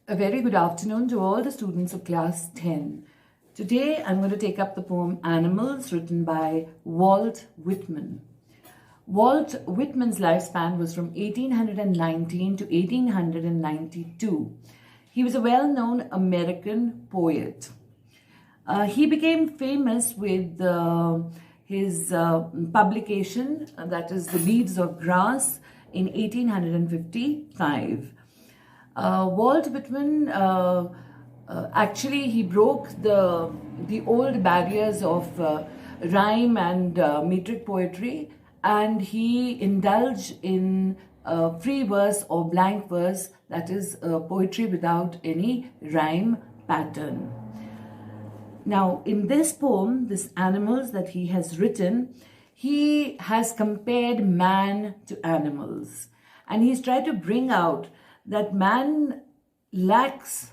A very good afternoon to all the students of class 10. Today I'm going to take up the poem Animals, written by Walt Whitman. Walt Whitman's lifespan was from 1819 to 1892. He was a well-known American poet. He became famous with his publication, that is The Leaves of Grass, in 1855. Walt Whitman actually he broke the old barriers of rhyme and metric poetry, and he indulged in free verse or blank verse, that is poetry without any rhyme pattern. Now, in this poem, this Animals that he has written, he has compared man to animals, and he's tried to bring out that man lacks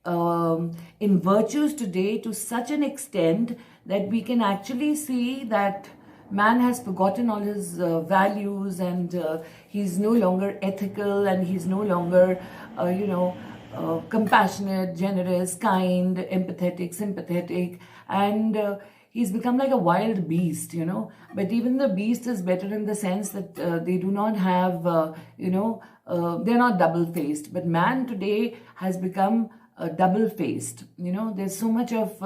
in virtues today to such an extent that we can actually see that man has forgotten all his values, and he's no longer ethical, and he's no longer, compassionate, generous, kind, empathetic, sympathetic, and he's become like a wild beast, But even the beast is better in the sense that they do not have, they're not double-faced. But man today has become double-faced. There's so much of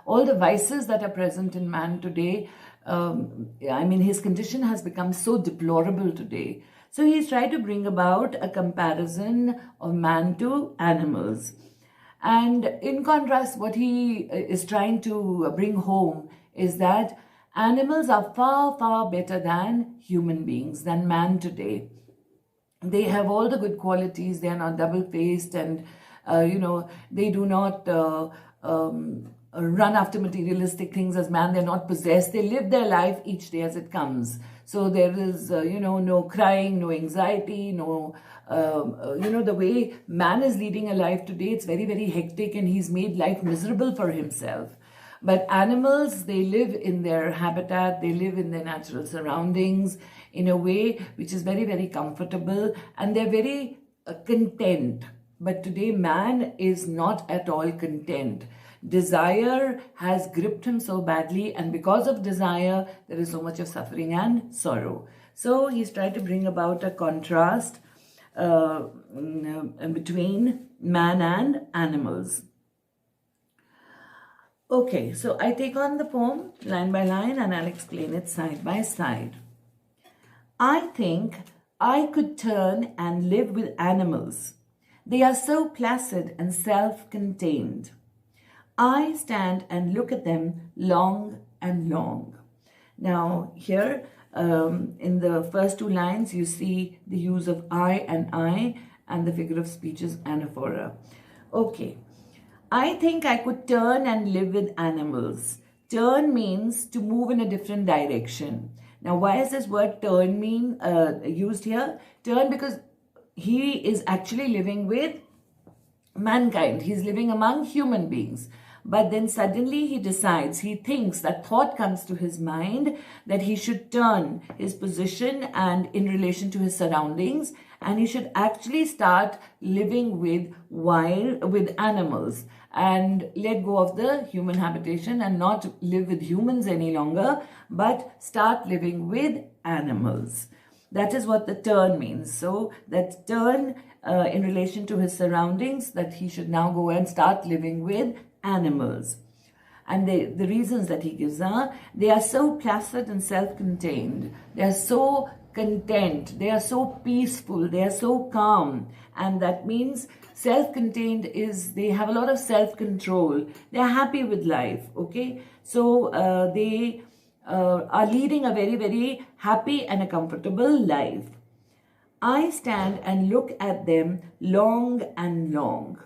all the vices that are present in man today. His condition has become so deplorable today. So he's tried to bring about a comparison of man to animals. And in contrast, what he is trying to bring home is that animals are far, far better than human beings, than man today. They have all the good qualities. They are not double-faced, and, they do not run after materialistic things as man. They're not possessed. They live their life each day as it comes. So there is, no crying, no anxiety, no, the way man is leading a life today, it's very, very hectic, and he's made life miserable for himself. But animals, they live in their habitat, they live in their natural surroundings in a way which is very, very comfortable, and they're very content. But today, man is not at all content. Desire has gripped him so badly, and because of desire, there is so much of suffering and sorrow. So he's trying to bring about a contrast between man and animals. Okay, so I take on the poem line by line, and I'll explain it side by side. I think I could turn and live with animals. They are so placid and self-contained. I stand and look at them long and long. Now here, in the first two lines, you see the use of I, and the figure of speech is anaphora. Okay. I think I could turn and live with animals. Turn means to move in a different direction. Now, why is this word turn mean used here? Turn because he is actually living with mankind. He's living among human beings. But then suddenly he decides, he thinks, that thought comes to his mind that he should turn his position and in relation to his surroundings, and he should actually start living with animals and let go of the human habitation and not live with humans any longer, but start living with animals. That is what the turn means. So that turn in relation to his surroundings, that he should now go and start living with animals. And the reasons that he gives are, they are so placid and self-contained. They are so content. They are so peaceful. They are so calm. And that means self-contained is they have a lot of self-control. They are happy with life, okay? So they are leading a very, very happy and a comfortable life. I stand and look at them long and long.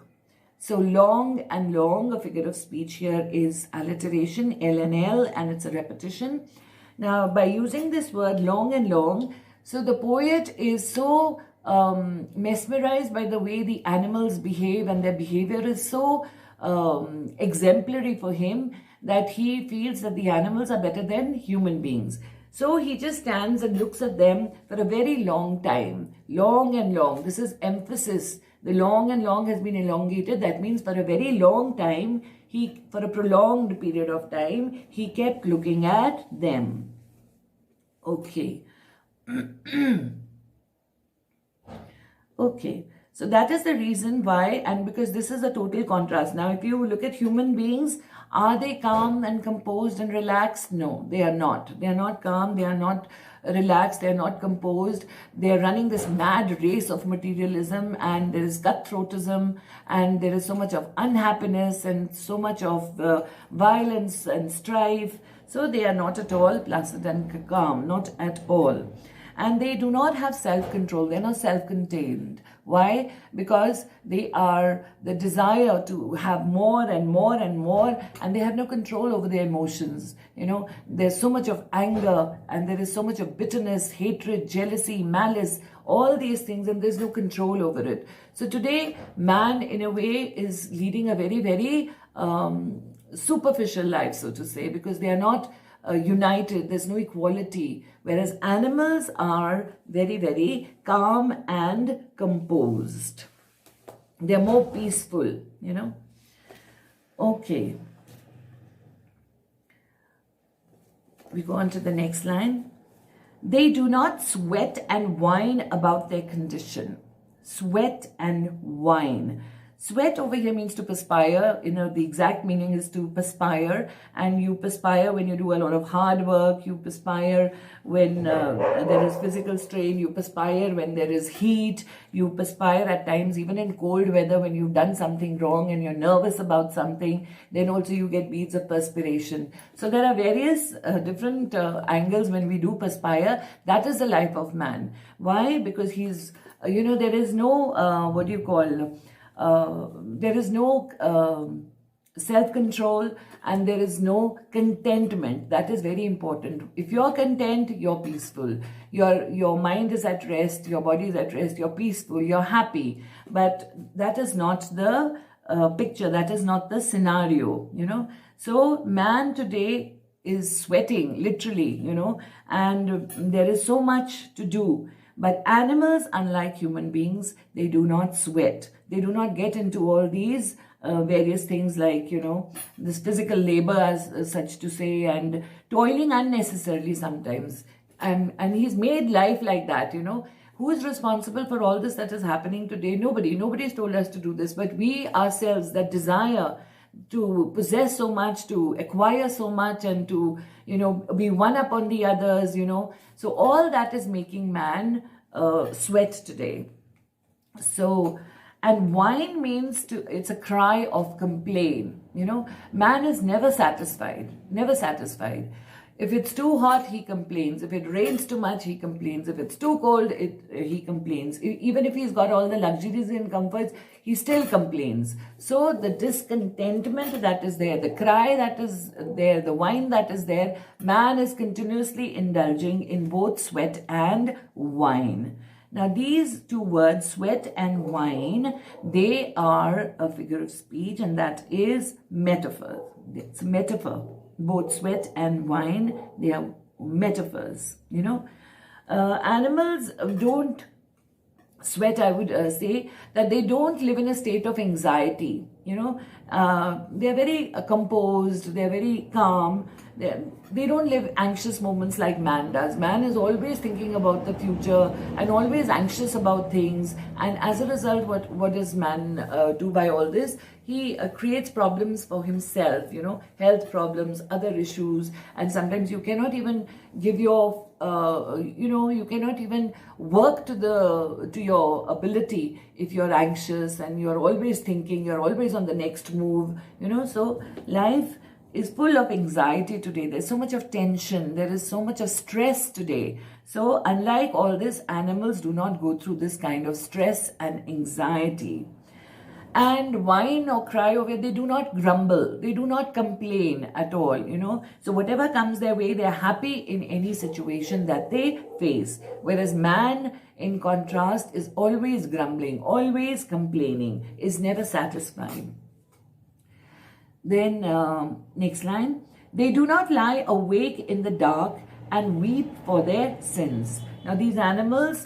So long and long, a figure of speech here is alliteration, L and L, and it's a repetition. Now, by using this word long and long, so the poet is so mesmerized by the way the animals behave, and their behavior is so exemplary for him that he feels that the animals are better than human beings. So he just stands and looks at them for a very long time, long and long. This is emphasis. The long and long has been elongated. That means for a very long time, for a prolonged period of time, he kept looking at them. Okay. Okay. So that is the reason why, and because this is a total contrast. Now, if you look at human beings, are they calm and composed and relaxed? No, they are not. They are not calm. They are not relaxed. They are not composed. They are running this mad race of materialism, and there is cutthroatism, and there is so much of unhappiness and so much of violence and strife. So they are not at all placid and calm, not at all. And they do not have self-control. They're not self-contained. Why? Because they are the desire to have more and more and more, and they have no control over their emotions. You know, there's so much of anger, and there is so much of bitterness, hatred, jealousy, malice, all these things, and there's no control over it. So today, man, in a way, is leading a very, very superficial life, so to say, because they are not united. There's no equality, whereas animals are very, very calm and composed. They're more peaceful, you know. Okay, we go on to the next line. They do not sweat and whine about their condition. Sweat and whine. Sweat over here means to perspire. You know, the exact meaning is to perspire, and you perspire when you do a lot of hard work. You perspire when there is physical strain. You perspire when there is heat. You perspire at times even in cold weather when you've done something wrong and you're nervous about something. Then also you get beads of perspiration. So there are various different angles when we do perspire. That is the life of man. Why? Because he's, you know, there is no, what do you call... there is no self-control, and there is no contentment. That is very important. If you're content, you're peaceful. Your mind is at rest, your body is at rest, you're peaceful, you're happy. But that is not the picture, that is not the scenario, you know. So man today is sweating, literally, you know, and there is so much to do. But animals, unlike human beings, they do not sweat. They do not get into all these various things like, you know, this physical labor, as such to say, and toiling unnecessarily sometimes. And he's made life like that, you know. Who is responsible for all this that is happening today? Nobody. Nobody's told us to do this. But we ourselves, that desire to possess so much, to acquire so much, and to, you know, be one up on the others, you know. So all that is making man sweat today. So, and whine means it's a cry of complaint, you know. Man is never satisfied, never satisfied. If it's too hot, he complains. If it rains too much, he complains. If it's too cold, he complains. Even if he's got all the luxuries and comforts, he still complains. So the discontentment that is there, the cry that is there, the whine that is there, man is continuously indulging in both sweat and whine. Now these two words, sweat and whine, they are a figure of speech, and that is metaphor. It's a metaphor. Both sweat and whine, they are metaphors, you know. Animals don't sweat, I would say, that they don't live in a state of anxiety, you know. They're very composed, they're very calm. They don't live anxious moments like man does. Man is always thinking about the future and always anxious about things. And as a result, what does man do by all this? He creates problems for himself, you know, health problems, other issues. And sometimes you cannot even give your, you know, you cannot even work to your ability if you're anxious and you're always thinking, you're always on the next move, you know. So life is full of anxiety today. There's so much of tension. There is so much of stress today. So unlike all this, animals do not go through this kind of stress and anxiety. And whine or cry over, they do not grumble. They do not complain at all, you know. So whatever comes their way, they're happy in any situation that they face. Whereas man, in contrast, is always grumbling, always complaining, is never satisfied. Then next line, they do not lie awake in the dark and weep for their sins. Now these animals,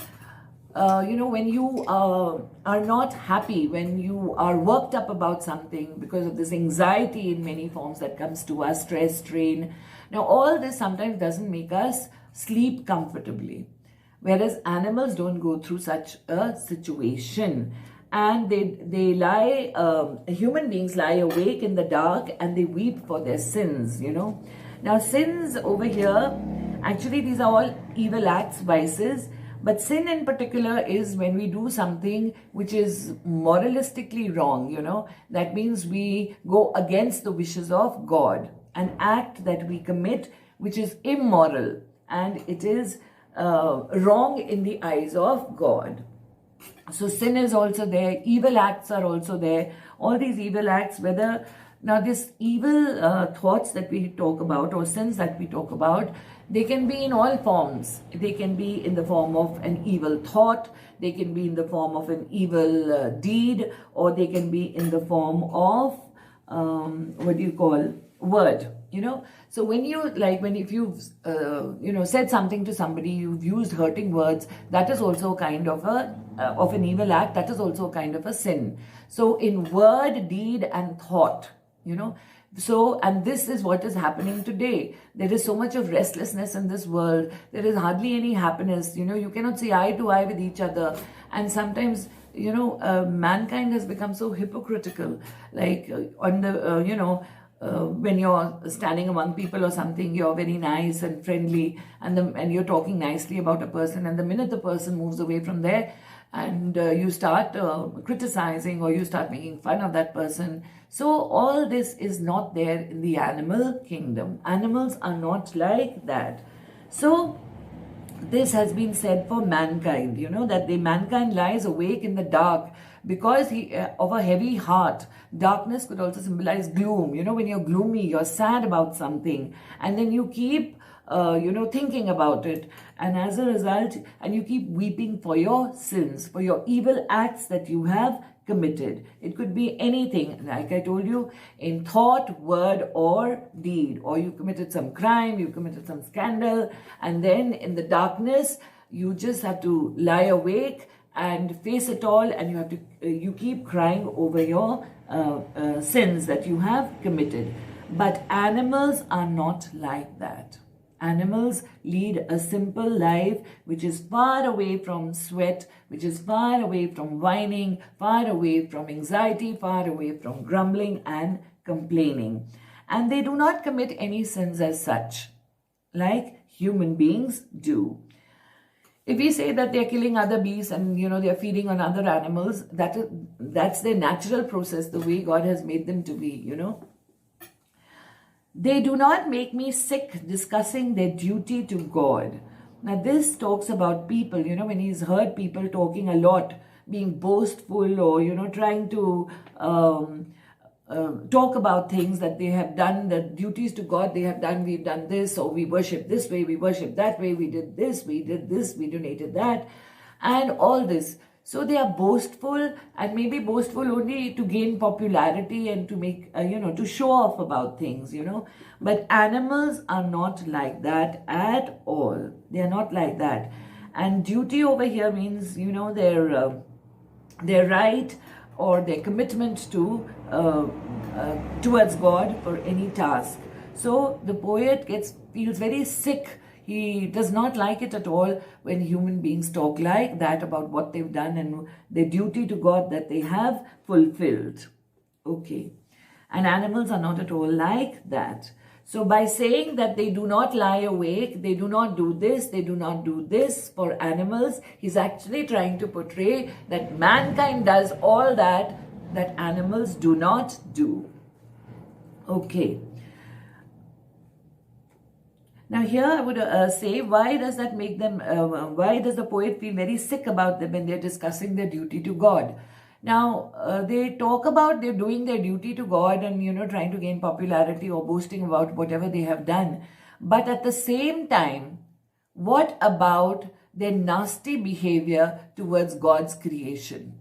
when you are not happy, when you are worked up about something because of this anxiety in many forms that comes to us, stress, strain. Now all this sometimes doesn't make us sleep comfortably. Whereas animals don't go through such a situation. And they lie, human beings lie awake in the dark and they weep for their sins, Now sins over here, actually these are all evil acts, vices. But sin in particular is when we do something which is moralistically wrong, That means we go against the wishes of God. An act that we commit which is immoral and it is wrong in the eyes of God. So sin is also there, evil acts are also there. All these evil acts, now this evil thoughts that we talk about or sins that we talk about, they can be in all forms. They can be in the form of an evil thought, they can be in the form of an evil deed, or they can be in the form of, word. So if you've said something to somebody, you've used hurting words, that is also kind of an evil act, that is also kind of a sin. So in word, deed and thought, and this is what is happening today. There is so much of restlessness in this world. There is hardly any happiness. You cannot see eye to eye with each other. And sometimes, mankind has become so hypocritical. Like when you're standing among people or something, you're very nice and friendly and you're talking nicely about a person. And the minute the person moves away from there and you start criticizing or you start making fun of that person. So all this is not there in the animal kingdom. Animals are not like that. So this has been said for mankind, that mankind lies awake in the dark because of a heavy heart. Darkness could also symbolize gloom. When you're gloomy, you're sad about something, and then you keep, thinking about it. And as a result, and you keep weeping for your sins, for your evil acts that you have committed. It could be anything, like I told you, in thought, word, or deed. Or you committed some crime, you committed some scandal, and then in the darkness, you just have to lie awake and face it all, and you keep crying over your sins that you have committed. But animals are not like that. Animals lead a simple life which is far away from sweat, which is far away from whining, far away from anxiety, far away from grumbling and complaining. And they do not commit any sins as such, like human beings do. If we say that they're killing other beasts and they're feeding on other animals, that's their natural process, the way God has made them to be, They do not make me sick discussing their duty to God. Now this talks about people, when he's heard people talking a lot, being boastful or, trying to talk about things that they have done, the duties to God they have done, we've done this, or we worship this way, we worship that way, we did this, we donated that, and all this. So they are boastful, and maybe boastful only to gain popularity and to make, to show off about things, But animals are not like that at all. They are not like that. And duty over here means, their right or their commitment to towards God for any task. So the poet feels very sick. He does not like it at all when human beings talk like that about what they've done and their duty to God that they have fulfilled. Okay. And animals are not at all like that. So by saying that they do not lie awake, they do not do this, they do not do this for animals, he's actually trying to portray that mankind does all that animals do not do. Okay. Now here I would say, why does that make them, why does the poet feel very sick about them when they're discussing their duty to God? Now, they talk about they're doing their duty to God and, trying to gain popularity or boasting about whatever they have done. But at the same time, what about their nasty behavior towards God's creation?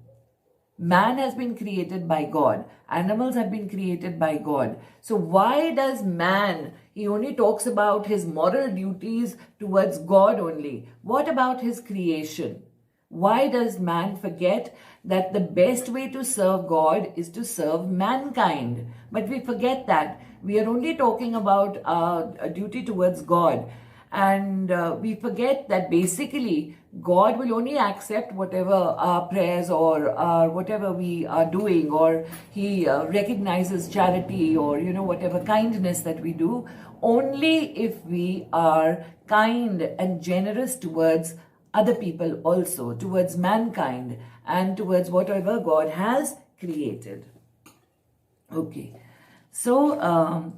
Man has been created by God. Animals have been created by God. So why does man He only talks about his moral duties towards God only. What about his creation? Why does man forget that the best way to serve God is to serve mankind? But we forget that. We are only talking about a duty towards God. And we forget that basically God will only accept whatever our prayers or whatever we are doing, or he recognizes charity or, whatever kindness that we do, only if we are kind and generous towards other people also, towards mankind and towards whatever God has created. Okay, so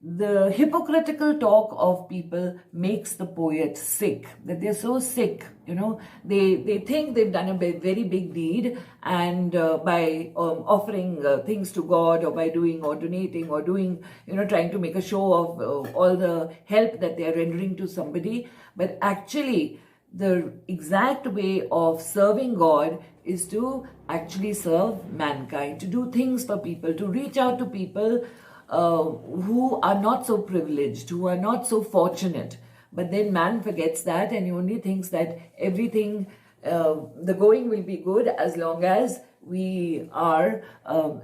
the hypocritical talk of people makes the poet sick, that they're so sick, they think they've done a very big deed, and by offering things to God, or by doing or donating or doing, trying to make a show of all the help that they are rendering to somebody. But actually, the exact way of serving God is to actually serve mankind, to do things for people, to reach out to people who are not so privileged, who are not so fortunate. But then man forgets that, and he only thinks that everything, the going will be good as long as we are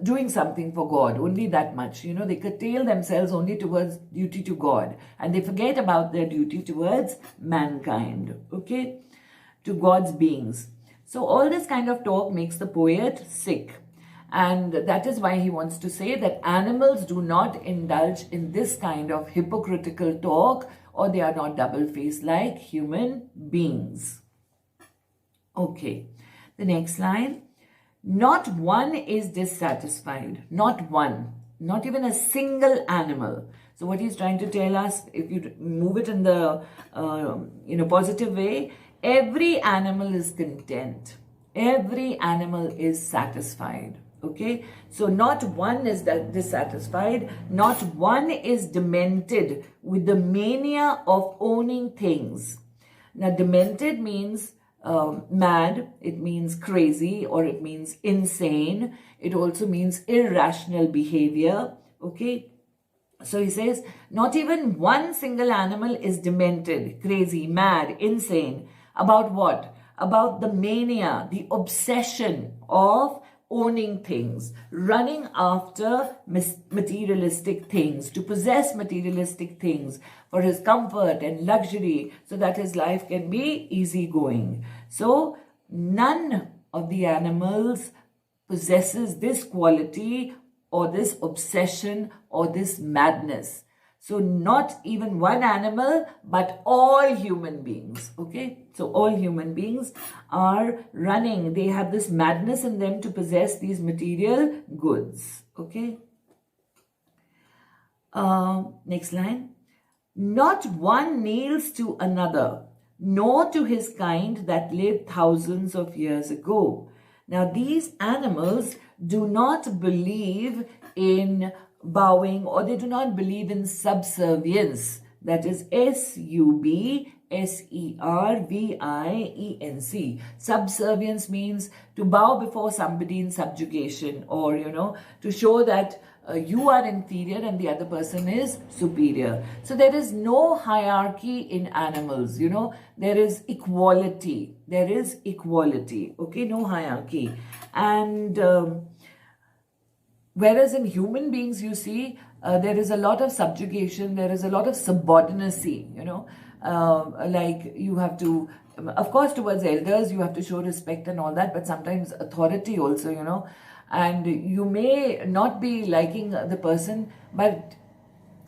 doing something for God, only that much. They curtail themselves only towards duty to God, and they forget about their duty towards mankind, okay, to God's beings. So all this kind of talk makes the poet sick. And that is why he wants to say that animals do not indulge in this kind of hypocritical talk, or they are not double-faced like human beings. Okay, the next line. Not one is dissatisfied. Not one. Not even a single animal. So what he's trying to tell us, if you move it in the positive way, every animal is content. Every animal is satisfied. Okay, so not one is dissatisfied, not one is demented with the mania of owning things. Now, demented means mad, it means crazy, or it means insane. It also means irrational behavior. Okay, so he says, not even one single animal is demented, crazy, mad, insane. About what? About the mania, the obsession of owning things, running after materialistic things, to possess materialistic things for his comfort and luxury, so that his life can be easygoing. So none of the animals possesses this quality or this obsession or this madness. So not even one animal, but all human beings, okay? So all human beings are running. They have this madness in them to possess these material goods, okay? Next line. Not one kneels to another, nor to his kind that lived thousands of years ago. Now these animals do not believe in bowing, or they do not believe in subservience. That is subservience. Subservience means to bow before somebody in subjugation, or, to show that you are inferior and the other person is superior. So there is no hierarchy in animals, there is equality. There is equality, okay, no hierarchy. And whereas in human beings, you see, there is a lot of subjugation, there is a lot of subordinacy, like you have to, of course, towards elders, you have to show respect and all that, but sometimes authority also, and you may not be liking the person, but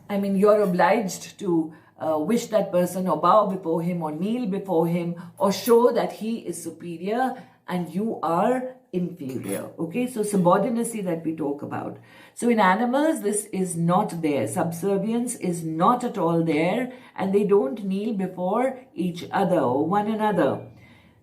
I mean, you're obliged to wish that person or bow before him or kneel before him or show that he is superior and you are inferior. Okay, so subordinacy that we talk about. So in animals, this is not there. Subservience is not at all there, and they don't kneel before each other or one another.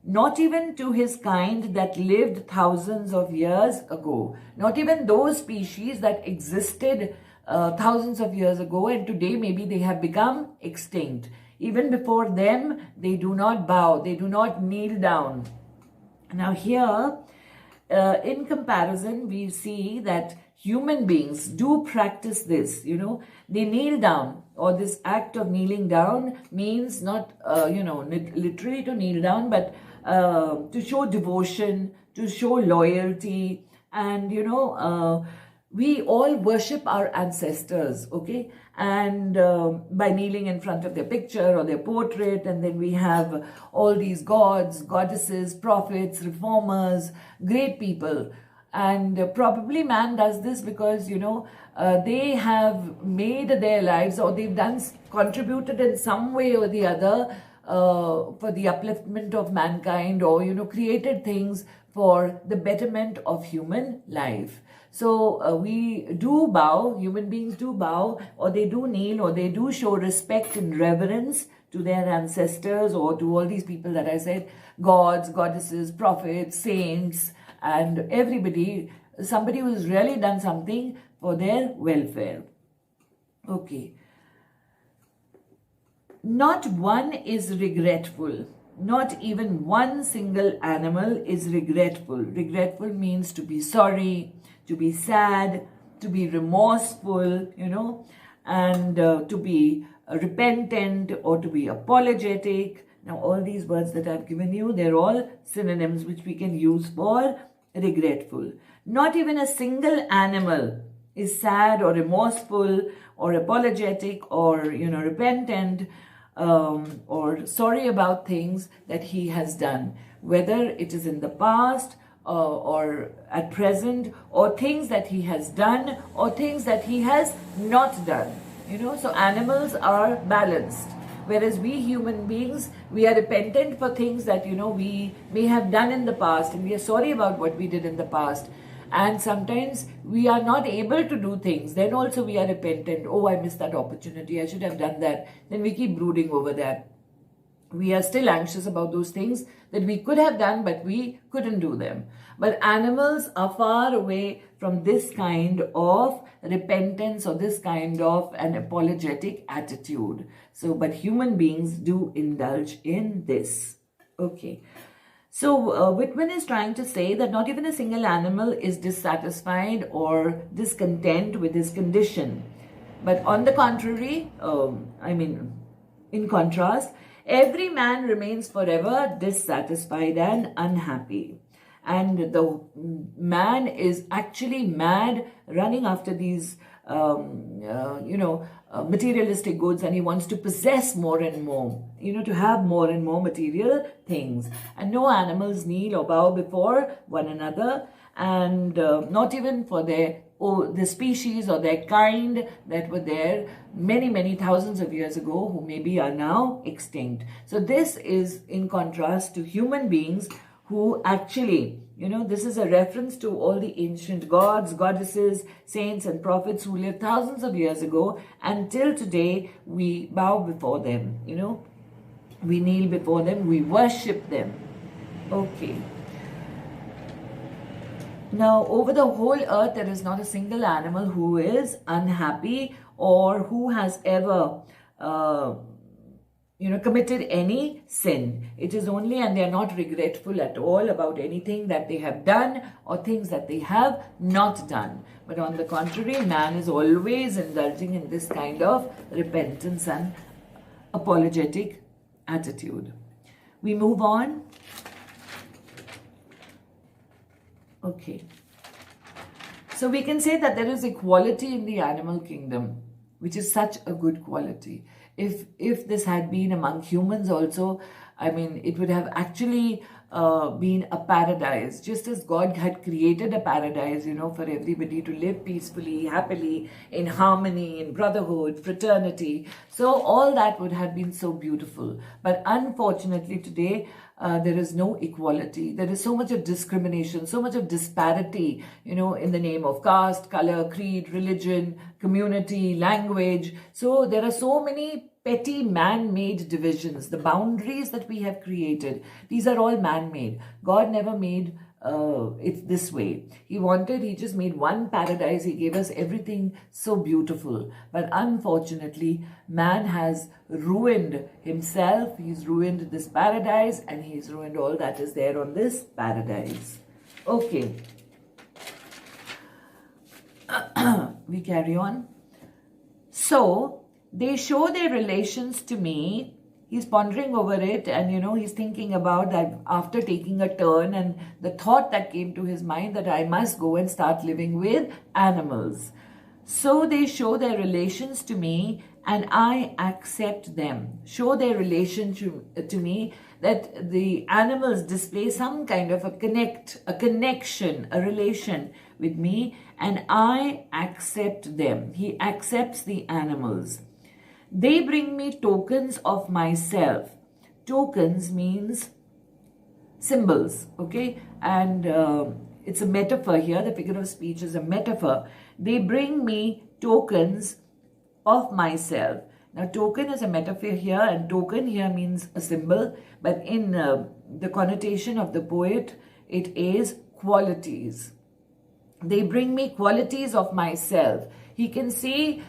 Not even to his kind that lived thousands of years ago. Not even those species that existed thousands of years ago, and today maybe they have become extinct. Even before them, they do not bow, they do not kneel down. Now here, in comparison, we see that human beings do practice this, they kneel down, or this act of kneeling down means not, literally to kneel down, but to show devotion, to show loyalty, and, we all worship our ancestors, okay? And by kneeling in front of their picture or their portrait, and then we have all these gods, goddesses, prophets, reformers, great people. And probably man does this because, they have made their lives, or they've contributed in some way or the other for the upliftment of mankind, or, created things for the betterment of human life. So we do bow, human beings do bow, or they do kneel, or they do show respect and reverence to their ancestors, or to all these people that I said, gods, goddesses, prophets, saints, and everybody, somebody who's really done something for their welfare. Okay. Not one is regretful. Not even one single animal is regretful. Regretful means to be sorry, to be sad, to be remorseful, and to be repentant, or to be apologetic. Now, all these words that I've given you, they're all synonyms which we can use for regretful. Not even a single animal is sad or remorseful or apologetic or, repentant or sorry about things that he has done, whether it is in the past or at present, or things that he has done or things that he has not done. So animals are balanced, whereas we human beings, we are repentant for things that, we may have done in the past, and we are sorry about what we did in the past. And sometimes we are not able to do things. Then also we are repentant. Oh, I missed that opportunity. I should have done that. Then we keep brooding over that. We are still anxious about those things that we could have done, but we couldn't do them. But animals are far away from this kind of repentance or this kind of an apologetic attitude. So, but human beings do indulge in this. Okay. So Whitman is trying to say that not even a single animal is dissatisfied or discontent with his condition. But on the contrary, in contrast, every man remains forever dissatisfied and unhappy. And the man is actually mad, running after these, materialistic goods, and he wants to possess more and more, to have more and more material things. And no animals kneel or bow before one another, and not even for the species or their kind that were there many, many thousands of years ago, who maybe are now extinct. So this is in contrast to human beings who actually, this is a reference to all the ancient gods, goddesses, saints, and prophets who lived thousands of years ago. Until today, we bow before them, we kneel before them, we worship them. Okay. Now, over the whole earth, there is not a single animal who is unhappy or who has ever committed any sin. It is only, and they are not regretful at all about anything that they have done or things that they have not done. But on the contrary, man is always indulging in this kind of repentance and apologetic attitude. We move on. Okay. So we can say that there is equality in the animal kingdom, which is such a good quality. If this had been among humans also, it would have actually been a paradise, just as God had created a paradise, for everybody to live peacefully, happily, in harmony, in brotherhood, fraternity. So all that would have been so beautiful. But unfortunately today, there is no equality. There is so much of discrimination, so much of disparity, in the name of caste, color, creed, religion, community, language. So there are so many petty man-made divisions. The boundaries that we have created, these are all man-made. God never made it this way. He just made one paradise. He gave us everything so beautiful. But unfortunately, man has ruined himself. He's ruined this paradise, and he's ruined all that is there on this paradise. Okay, we carry on. So they show their relations to me. He's pondering over it, and he's thinking about that after taking a turn, and the thought that came to his mind that I must go and start living with animals. So they show their relations to me, and I accept them. Show their relation to me, that the animals display some kind of a connection, a relation with me, and I accept them. He accepts the animals. They bring me tokens of myself. Tokens means symbols, okay? And it's a metaphor here. The figure of speech is a metaphor. They bring me tokens of myself. Now, token is a metaphor here, and token here means a symbol, but in the connotation of the poet, it is qualities. They bring me qualities of myself. He can see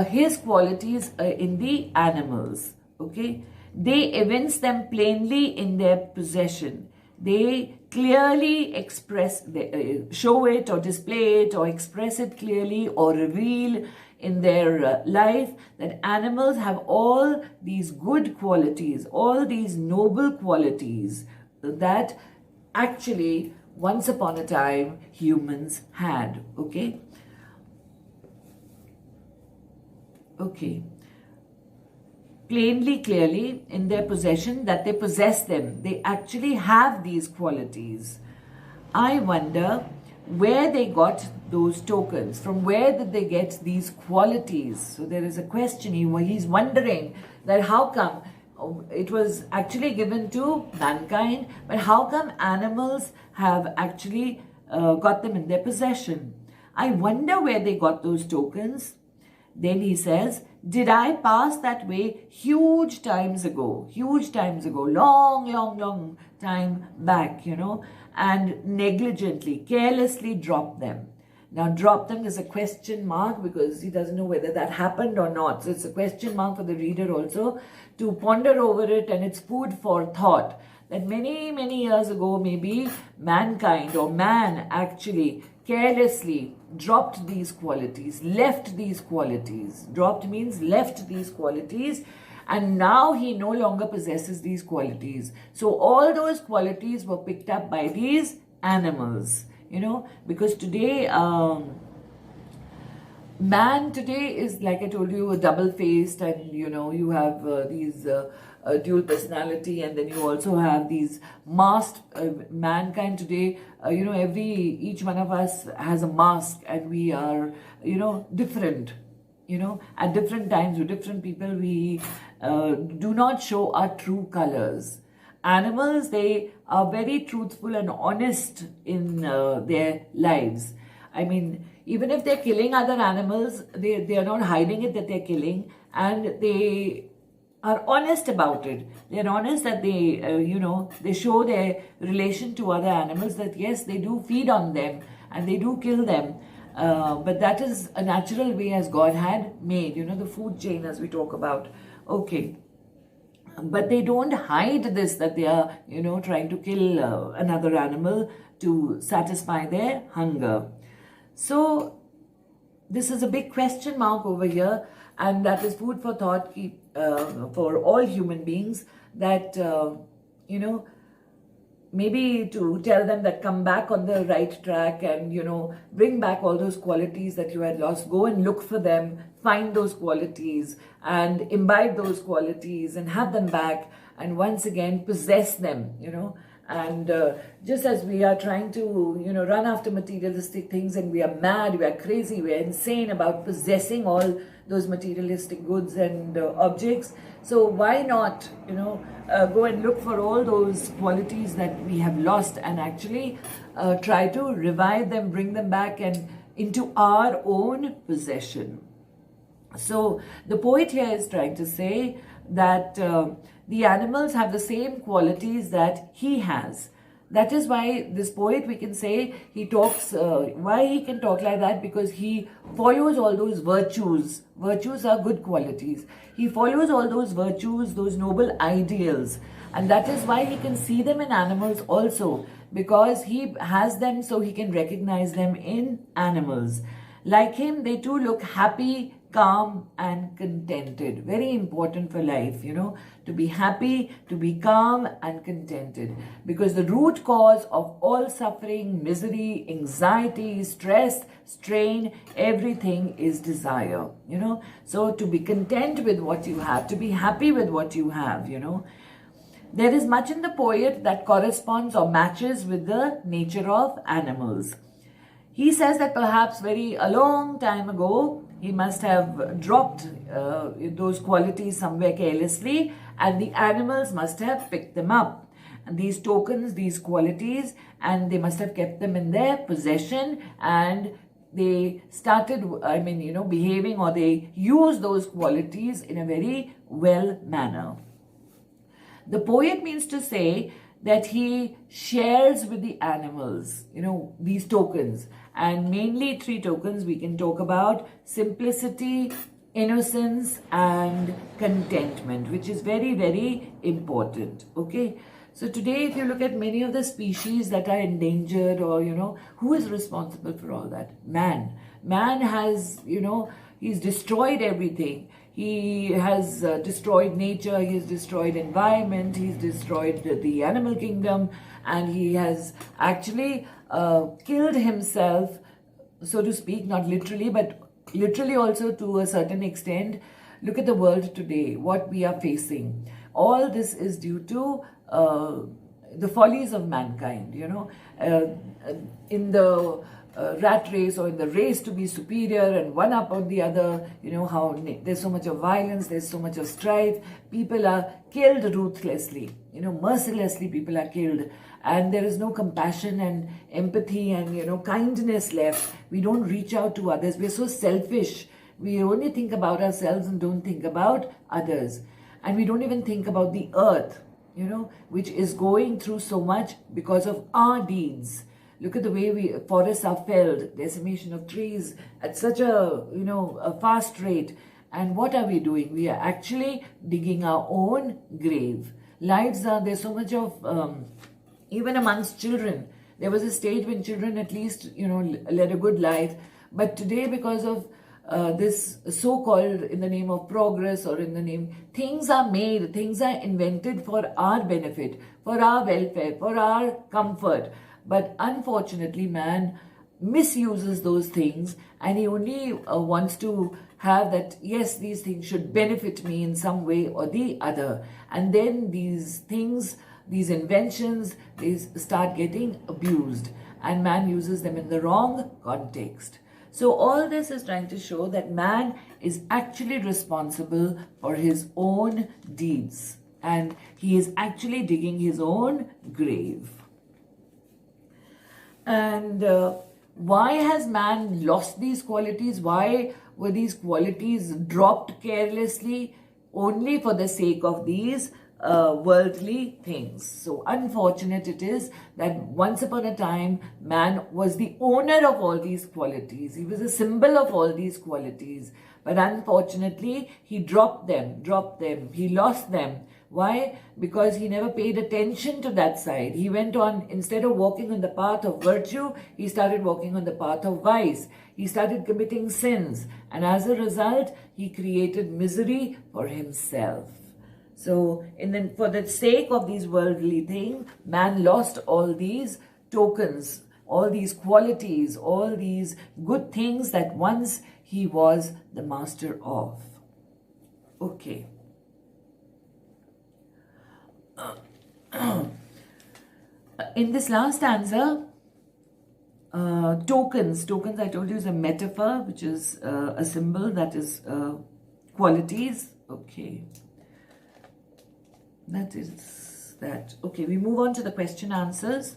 his qualities in the animals, okay? They evince them plainly in their possession. They clearly express, show it or display it or express it clearly or reveal in their life that animals have all these good qualities, all these noble qualities that actually once upon a time humans had, okay? Okay. Plainly, clearly in their possession, that they possess them. They actually have these qualities. I wonder where they got those tokens. From where did they get these qualities? So there is a question. He's wondering that how come it was actually given to mankind, but how come animals have actually got them in their possession? I wonder where they got those tokens. Then he says, did I pass that way huge times ago, long time back, and negligently, carelessly drop them. Now, drop them is a question mark because he doesn't know whether that happened or not. So it's a question mark for the reader also to ponder over it, and it's food for thought. That many years ago, maybe mankind or man actually carelessly dropped these qualities, left these qualities. Dropped means left these qualities, and now he no longer possesses these qualities. So all those qualities were picked up by these animals, because today, man today is, like I told you, a double-faced, and you have these dual personality, and then you also have these masked mankind today. Each one of us has a mask, and we are different. At different times with different people, we do not show our true colors. Animals, they are very truthful and honest in their lives. I mean, even if they're killing other animals, they are not hiding it that they're killing, and they are honest about it. They're honest that they show their relation to other animals, that yes, they do feed on them and they do kill them. But that is a natural way as God had made, the food chain as we talk about. Okay. But they don't hide this, that they are, trying to kill another animal to satisfy their hunger. So this is a big question mark over here, and that is food for thought for all human beings, that, maybe to tell them that come back on the right track and, bring back all those qualities that you had lost. Go and look for them, find those qualities and imbibe those qualities and have them back, and once again possess them, And just as we are trying to, run after materialistic things, and we are mad, we are crazy, we are insane about possessing all those materialistic goods and objects. So why not, go and look for all those qualities that we have lost, and actually try to revive them, bring them back and into our own possession. So the poet here is trying to say that the animals have the same qualities that he has. that is why this poet, we can say, he talks, why he can talk like that, because he follows all those virtues. Virtues are good qualities. He follows all those virtues, those noble ideals. And that is why he can see them in animals also, because he has them so he can recognize them in animals. Like him, they too look happy, calm and contented. Very important for life, to be happy, to be calm and contented. Because the root cause of all suffering, misery, anxiety, stress, strain, everything is desire, So to be content with what you have, to be happy with what you have, There is much in the poet that corresponds or matches with the nature of animals. He says that perhaps a long time ago, he must have dropped those qualities somewhere carelessly, and the animals must have picked them up. And these tokens, these qualities, and they must have kept them in their possession, and they started, behaving, or they used those qualities in a very well manner. The poet means to say that he shares with the animals, these tokens. And mainly 3 tokens we can talk about: simplicity, innocence, and contentment, which is very, very important. Okay. So today, if you look at many of the species that are endangered, or, who is responsible for all that? Man. Man has, he's destroyed everything. He has destroyed nature, he has destroyed environment, he's destroyed the animal kingdom, and he has actually killed himself, so to speak, not literally, but literally also to a certain extent. Look at the world today, what we are facing. All this is due to the follies of mankind, in the rat race, or in the race to be superior and one up on the other, how there's so much of violence, there's so much of strife. People are killed ruthlessly, mercilessly people are killed. And there is no compassion and empathy and, kindness left. We don't reach out to others. We're so selfish. We only think about ourselves and don't think about others. And we don't even think about the earth, which is going through so much because of our deeds. Look at the way forests are felled, decimation of trees at such a fast rate. And what are we doing? We are actually digging our own grave. There's so much of, even amongst children. There was a stage when children at least, led a good life. But today, because of this so-called, in the name of progress, or in the name, things are made, things are invented for our benefit, for our welfare, for our comfort. But unfortunately, man misuses those things, and he only wants to have that, yes, these things should benefit me in some way or the other. And then these things, these inventions, they start getting abused, and man uses them in the wrong context. So all this is trying to show that man is actually responsible for his own deeds, and he is actually digging his own grave. And why has man lost these qualities? Why were these qualities dropped carelessly? Only for the sake of these worldly things. So unfortunate it is that once upon a time, man was the owner of all these qualities. He was a symbol of all these qualities. But unfortunately, he dropped them. He lost them. Why? Because he never paid attention to that side. He went on, instead of walking on the path of virtue, he started walking on the path of vice. He started committing sins. And as a result, he created misery for himself. So, for the sake of these worldly things, man lost all these tokens, all these qualities, all these good things that once he was the master of. Okay. In this last stanza, tokens I told you is a metaphor, which is a symbol, that is qualities. Okay. That is that. Okay, we move on to the question answers.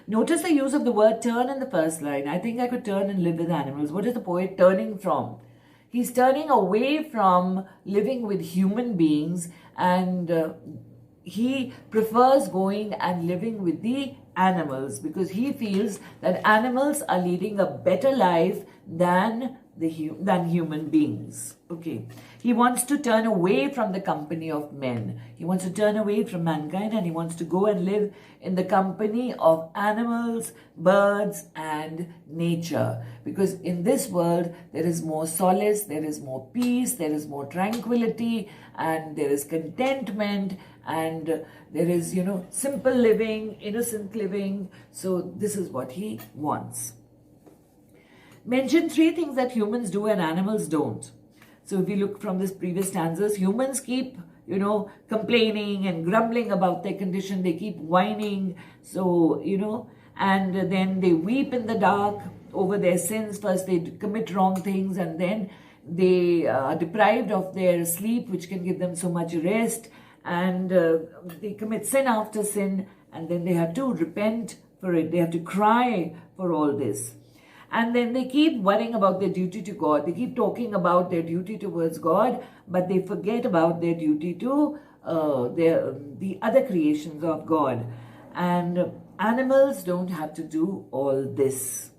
Notice the use of the word turn in the first line. I think I could turn and live with animals. What is the poet turning from? He's turning away from living with human beings, and he prefers going and living with the animals, because he feels that animals are leading a better life than than human beings. Okay, he wants to turn away from the company of men. He wants to turn away from mankind, and he wants to go and live in the company of animals, birds, and nature. Because in this world, there is more solace, there is more peace, there is more tranquility, and there is contentment, and there is, simple living, innocent living. So this is what he wants. Mention 3 things that humans do and animals don't. So if we look from this previous stanzas, humans keep, complaining and grumbling about their condition. They keep whining. So, and then they weep in the dark over their sins. First they commit wrong things, and then they are deprived of their sleep, which can give them so much rest. And they commit sin after sin, and then they have to repent for it. They have to cry for all this. And then they keep worrying about their duty to God. They keep talking about their duty towards God, but they forget about their duty to the other creations of God. And animals don't have to do all this.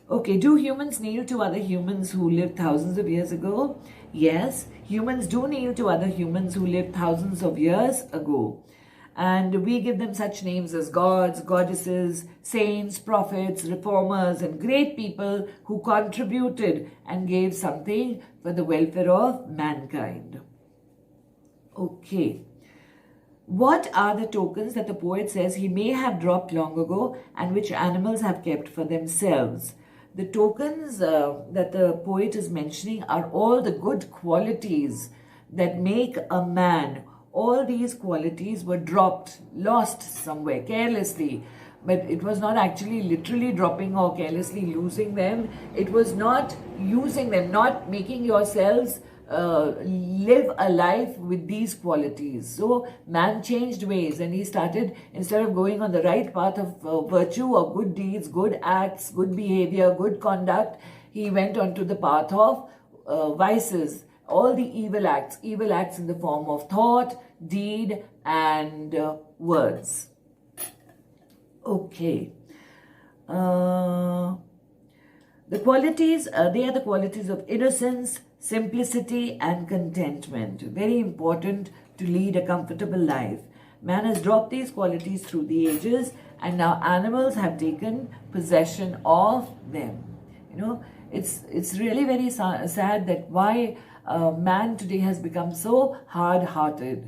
Okay, do humans kneel to other humans who lived thousands of years ago? Yes, humans do kneel to other humans who lived thousands of years ago. And we give them such names as gods, goddesses, saints, prophets, reformers, and great people who contributed and gave something for the welfare of mankind. Okay. What are the tokens that the poet says he may have dropped long ago and which animals have kept for themselves? The tokens that the poet is mentioning are all the good qualities that make a man. All these qualities were dropped, lost somewhere carelessly, but it was not actually literally dropping or carelessly losing them. It was not using them, not making yourselves live a life with these qualities. So man changed ways, and he started, instead of going on the right path of virtue or good deeds, good acts, good behavior, good conduct, he went onto the path of vices. All the evil acts in the form of thought, deed, and words. Okay. The qualities, they are the qualities of innocence, simplicity, and contentment. Very important to lead a comfortable life. Man has dropped these qualities through the ages, and now animals have taken possession of them. It's really very sad that why man today has become so hard-hearted.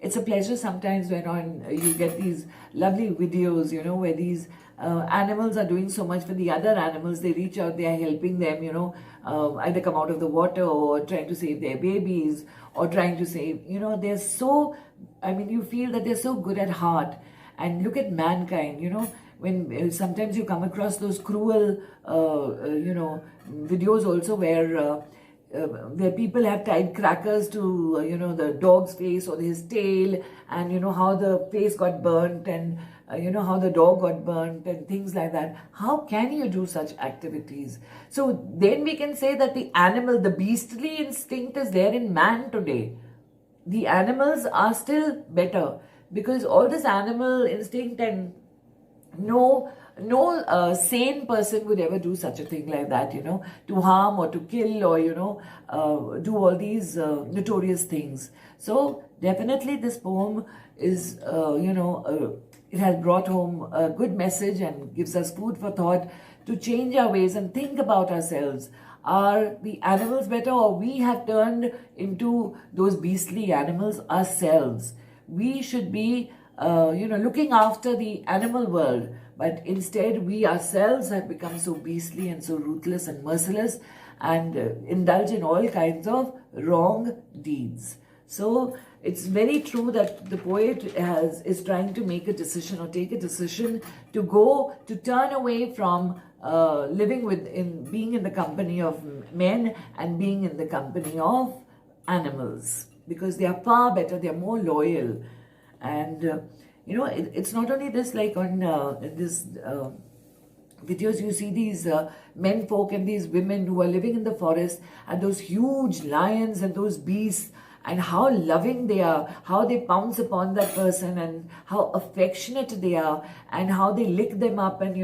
It's a pleasure sometimes when you get these lovely videos, where these animals are doing so much for the other animals. They reach out, they are helping them, either come out of the water or trying to save their babies or trying to save, they're so, you feel that they're so good at heart. And look at mankind, when sometimes you come across those cruel, videos also where people have tied crackers to, the dog's face or his tail, and how the face got burnt, and how the dog got burnt and things like that. How can you do such activities? So then we can say that the beastly instinct is there in man today. The animals are still better, because all this animal instinct, and no sane person would ever do such a thing like that, to harm or to kill or, do all these notorious things. So definitely this poem is, it has brought home a good message and gives us food for thought to change our ways and think about ourselves. Are the animals better, or we have turned into those beastly animals ourselves? We should be, looking after the animal world, but instead we ourselves have become so beastly and so ruthless and merciless and indulge in all kinds of wrong deeds. So it's very true that the poet is trying to make a decision or take a decision to turn away from being in the company of men and being in the company of animals, because they are far better, they are more loyal. And it's not only this, like on this videos you see these men folk and these women who are living in the forest, and those huge lions and those beasts, and how loving they are, how they pounce upon that person, and how affectionate they are, and how they lick them up. And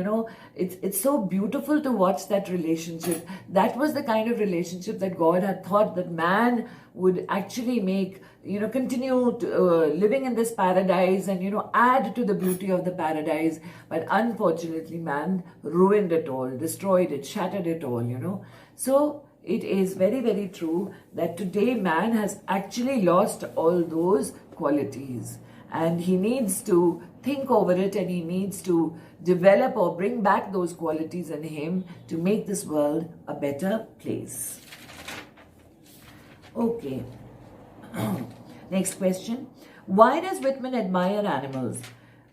it's so beautiful to watch that relationship. That was the kind of relationship that God had thought that man would actually make, continue to, living in this paradise, and add to the beauty of the paradise. But unfortunately, man ruined it all, destroyed it, shattered it all. So it is very, very true that today man has actually lost all those qualities, and he needs to think over it, and he needs to develop or bring back those qualities in him to make this world a better place. Okay. Next question. Why does Whitman admire animals?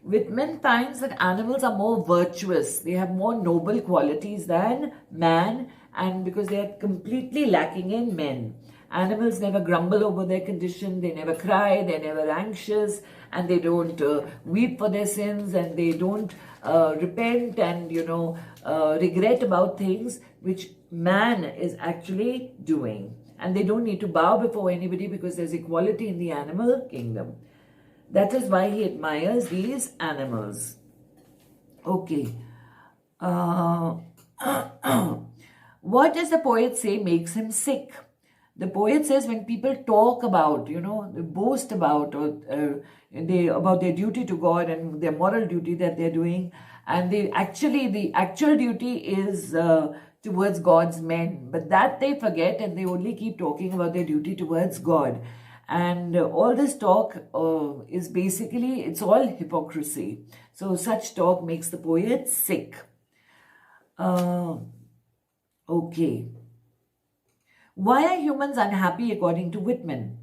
Whitman finds that animals are more virtuous. They have more noble qualities than man, and because they are completely lacking in men. Animals never grumble over their condition. They never cry. They're never anxious, and they don't weep for their sins, and they don't repent and regret about things which man is actually doing. And they don't need to bow before anybody because there's equality in the animal kingdom. That is why he admires these animals. Okay. What does the poet say makes him sick? The poet says when people talk about, they boast about, about their duty to God and their moral duty that they're doing, and the actual duty is towards God's men, but that they forget, and they only keep talking about their duty towards God. And all this talk is basically, it's all hypocrisy. So such talk makes the poet sick. Okay. Why are humans unhappy according to Whitman?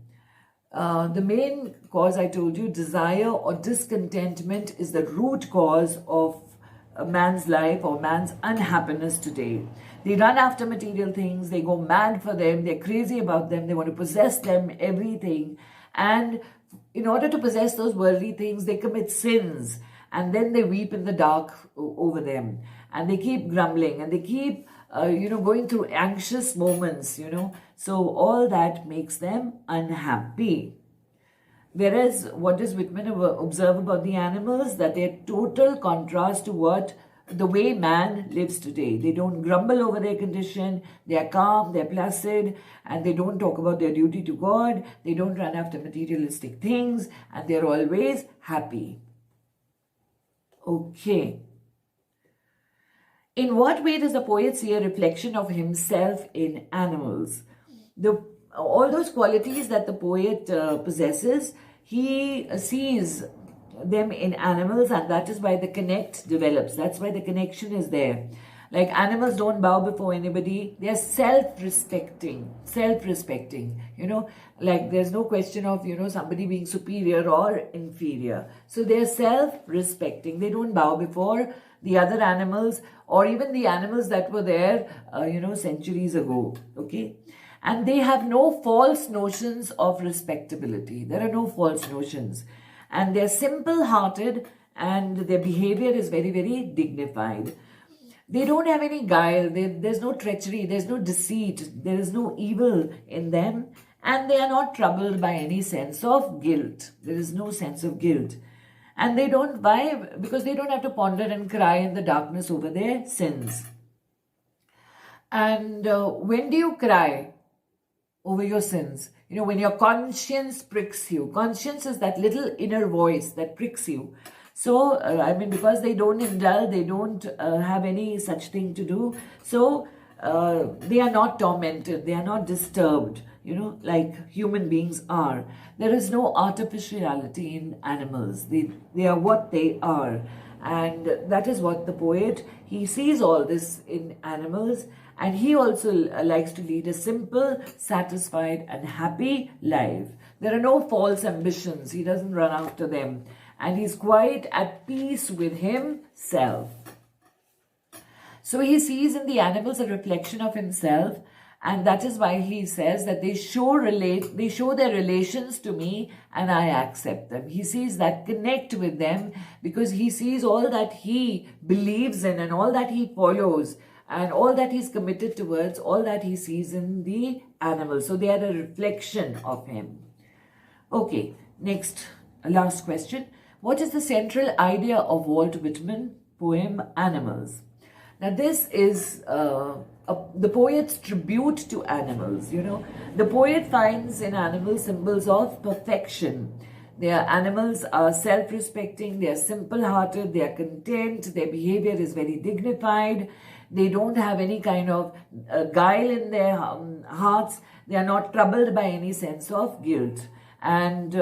The main cause, I told you, desire or discontentment is the root cause of a man's life or man's unhappiness today. They run after material things, they go mad for them, they're crazy about them, they want to possess them, everything. And in order to possess those worldly things, they commit sins, and then they weep in the dark over them. And they keep grumbling, and they keep going through anxious moments, So all that makes them unhappy. Whereas what does Whitman observe about the animals? That they're total contrast to the way man lives today. They don't grumble over their condition, they are calm, they're placid, and they don't talk about their duty to God, they don't run after materialistic things, and they're always happy. Okay. In what way does the poet see a reflection of himself in animals? All those qualities that the poet possesses, he sees them in animals, and that is why the connect develops. That's why the connection is there. Like animals don't bow before anybody. They are self-respecting. Like there's no question of, somebody being superior or inferior. So they're self-respecting. They don't bow before the other animals or even the animals that were there, centuries ago. Okay. And they have no false notions of respectability. There are no false notions. And they're simple-hearted, and their behavior is very, very dignified. They don't have any guile. There's no treachery. There's no deceit. There is no evil in them. And they are not troubled by any sense of guilt. There is no sense of guilt. And they don't, why? Because they don't have to ponder and cry in the darkness over their sins. And when do you cry over your sins? When your conscience pricks you. Conscience is that little inner voice that pricks you. So, because they don't indulge, they don't have any such thing to do. So, they are not tormented. They are not disturbed, like human beings are. There is no artificiality in animals. They are what they are. And that is what the poet, he sees all this in animals. And he also likes to lead a simple, satisfied, and happy life. There are no false ambitions. He doesn't run after them. And he's quite at peace with himself. So he sees in the animals a reflection of himself. And that is why he says that they show their relations to me, and I accept them. He sees that, connect with them, because he sees all that he believes in and all that he follows, and all that he's committed towards, all that he sees in the animals. So they are a reflection of him. Okay, next, last question. What is the central idea of Walt Whitman poem Animals? Now, this is the poet's tribute to animals. The poet finds in animals symbols of perfection. Their animals are self-respecting, they are simple-hearted, they are content, their behavior is very dignified, they don't have any kind of guile in their hearts, they are not troubled by any sense of guilt. And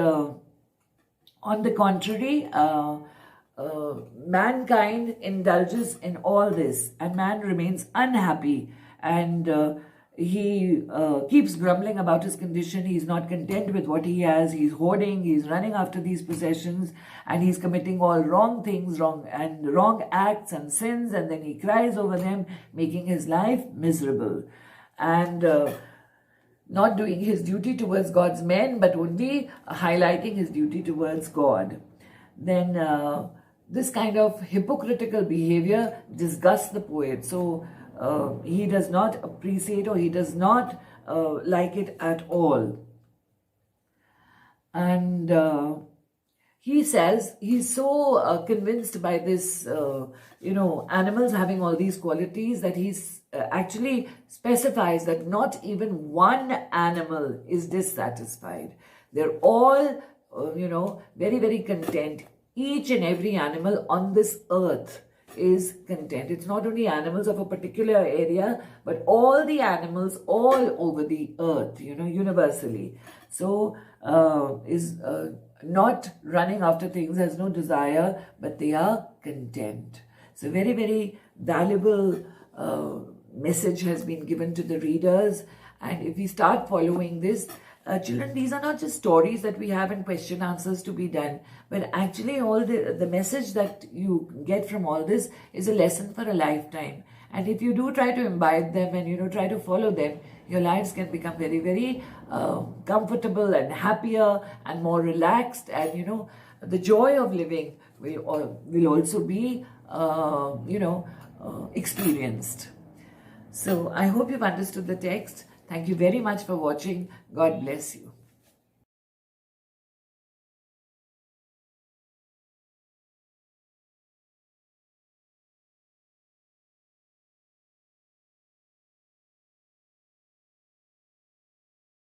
on the contrary, mankind indulges in all this, and man remains unhappy, and he keeps grumbling about his condition. He's not content with what he has. He's hoarding, he's running after these possessions, and he's committing all wrong things, wrong acts and sins, and then he cries over them, making his life miserable, and not doing his duty towards God's men, but only highlighting his duty towards God. Then this kind of hypocritical behavior disgusts the poet. So he does not appreciate, or he does not like it at all. And he says he's so convinced by this, animals having all these qualities, that he's actually specifies that not even one animal is dissatisfied. They're all, very, very content. Each and every animal on this earth is content. It's not only animals of a particular area, but all the animals all over the earth, universally. So is not running after things, has no desire, but they are content. So very, very valuable message has been given to the readers. And if we start following this, children, these are not just stories that we have and question answers to be done, but actually all the message that you get from all this is a lesson for a lifetime. And if you do try to imbibe them and try to follow them, your lives can become very, very comfortable and happier and more relaxed, and the joy of living will also be experienced. So I hope you've understood the text. Thank you very much for watching. God bless you.